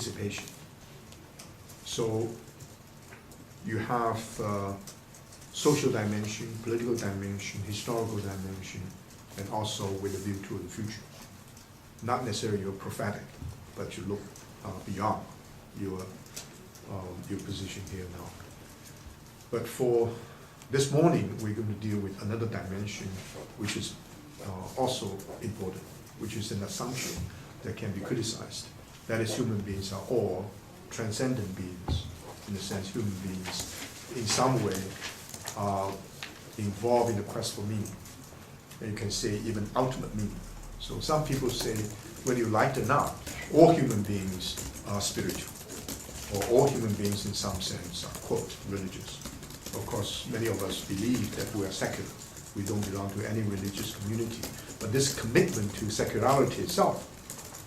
participation. So you have social dimension, political dimension, historical dimension, and also with a view to the future. Not necessarily you're prophetic, but you look beyond your position here now. But for this morning, we're going to deal with another dimension, which is also important, which is an assumption that can be criticized. That is, human beings are all transcendent beings. In a sense, human beings, in some way, are involved in the quest for meaning. And you can say even ultimate meaning. So some people say, whether you like it or not, all human beings are spiritual, or all human beings in some sense are, quote, religious. Of course, many of us believe that we are secular. We don't belong to any religious community. But this commitment to secularity itself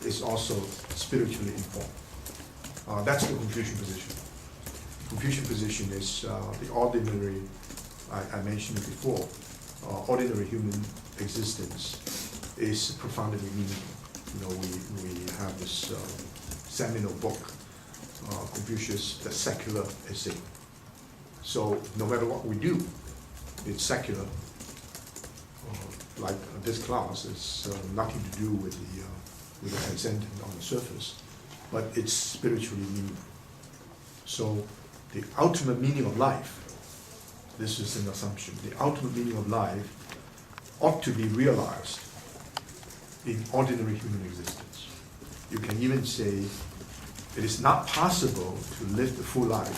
is also spiritually informed. That's the Confucian position. Confucian position is the ordinary, I mentioned it before, ordinary human existence is profoundly meaningful. You know, we have this seminal book, Confucius, The Secular Essay. So no matter what we do, it's secular. Like this class, it's nothing to do with the transcendent on the surface, but it's spiritually meaningful. So the ultimate meaning of life, this is an assumption, the ultimate meaning of life ought to be realized in ordinary human existence. You can even say it is not possible to live the full life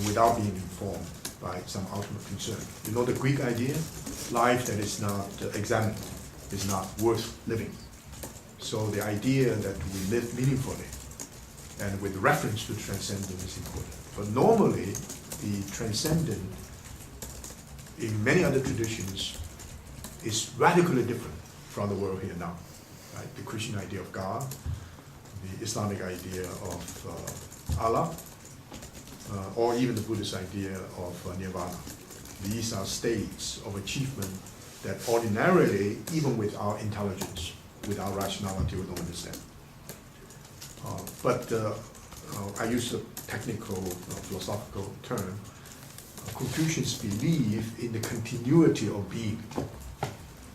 without being informed by some ultimate concern. You know the Greek idea? Life that is not examined is not worth living. So the idea that we live meaningfully and with reference to transcendence is important. But normally, the transcendent in many other traditions is radically different from the world here now. Right? The Christian idea of God, the Islamic idea of Allah, or even the Buddhist idea of nirvana. These are states of achievement that ordinarily, even with our intelligence, with our rationality, we don't understand. But I use a technical, philosophical term. Confucians believe in the continuity of being.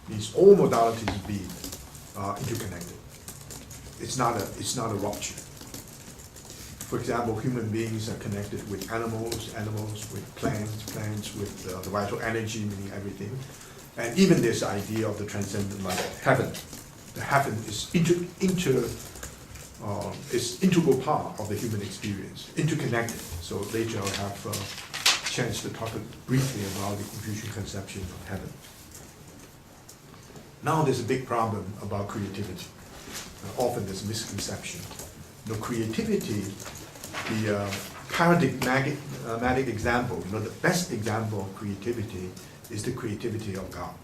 Means all modalities of being are interconnected. It's not a rupture. For example, human beings are connected with animals, animals with plants with the vital energy, meaning everything. And even this idea of the transcendent, like heaven. The heaven is integral part of the human experience, interconnected. So later I'll have a chance to talk briefly about the Confucian conception of heaven. Now there's a big problem about creativity. Often there's a misconception. Creativity, the paradigmatic example, the best example of creativity is the creativity of God,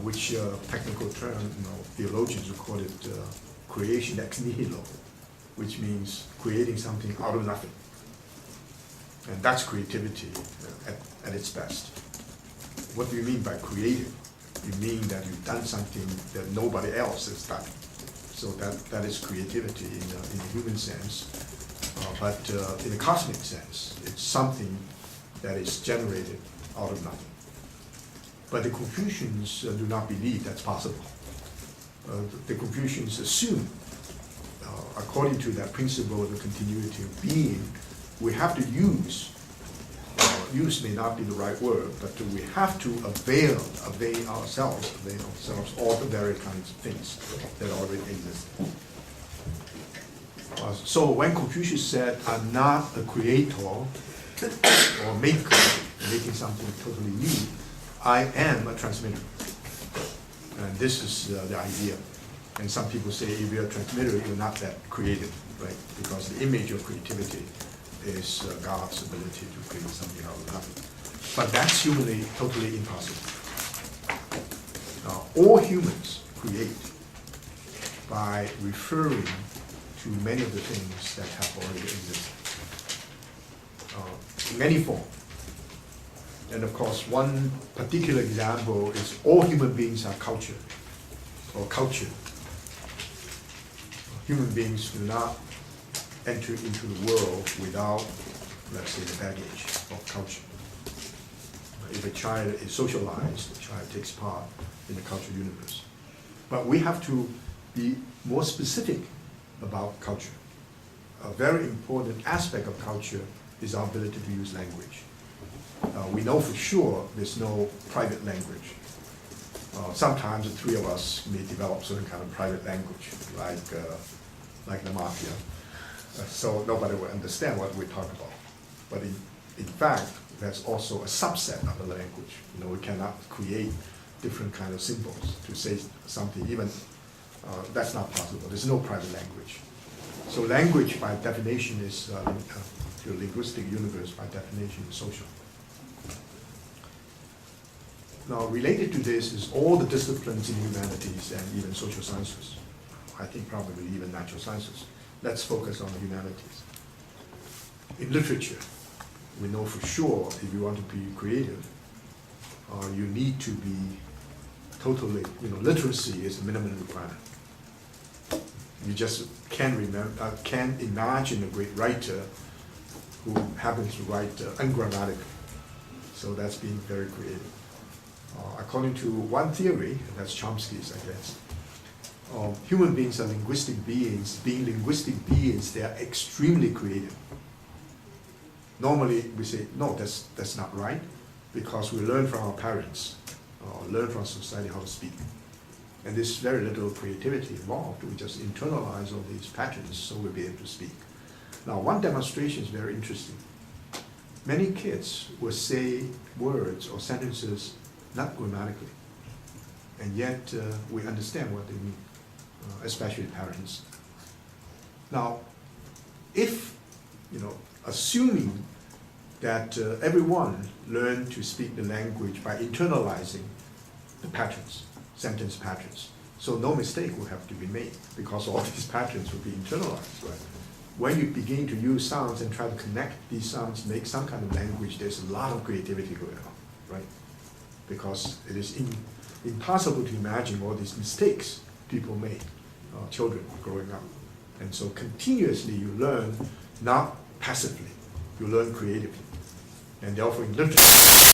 which technical term, theologians will call it creation ex nihilo, which means creating something out of nothing. And that's creativity at its best. What do you mean by creative? You mean that you've done something that nobody else has done. So that is creativity in the human sense. But in the cosmic sense, it's something that is generated out of nothing. But the Confucians do not believe that's possible. The Confucians assume, according to that principle of the continuity of being, we have to use may not be the right word, but we have to avail ourselves all the various kinds of things that already exist. So when Confucius said, I'm not a creator or maker, making something totally new, I am a transmitter. And this is the idea. And some people say, if you're a transmitter, you're not that creative, right? Because the image of creativity is God's ability to create something out of nothing. But that's humanly totally impossible. All humans create by referring to many of the things that have already existed in many forms. And of course, one particular example is all human beings are cultured or cultured. human beings do not enter into the world without, let's say, the baggage of culture. If a child is socialized, the child takes part in the cultural universe. But we have to be more specific about culture. A very important aspect of culture is our ability to use language. We know for sure there's no private language. Sometimes the three of us may develop certain kind of private language, like the mafia. So nobody will understand what we talk about. But in fact, that's also a subset of the language. We cannot create different kind of symbols to say something, even that's not possible. There's no private language. So language, by definition, is the linguistic universe, by definition, is social. Now, related to this is all the disciplines in humanities and even social sciences. I think probably even natural sciences. Let's focus on the humanities. In literature, we know for sure if you want to be creative, you need to be totally, literacy is a minimum requirement. You just can't imagine a great writer who happens to write ungrammatical. So that's being very creative. According to one theory, that's Chomsky's, I guess, human beings are linguistic beings. Being linguistic beings, they are extremely creative. Normally, we say, no, that's not right, because we learn from our parents, learn from society how to speak. And there's very little creativity involved. We just internalize all these patterns so we'll be able to speak. Now, one demonstration is very interesting. Many kids will say words or sentences not grammatically, and yet we understand what they mean, especially parents. Now, if, assuming that everyone learned to speak the language by internalizing the patterns, sentence patterns, so no mistake will have to be made, because all these patterns will be internalized, right? When you begin to use sounds and try to connect these sounds, make some kind of language, there's a lot of creativity going on, right? Because it is impossible to imagine all these mistakes people made, children growing up. And so continuously you learn, not passively, you learn creatively. And therefore in literature,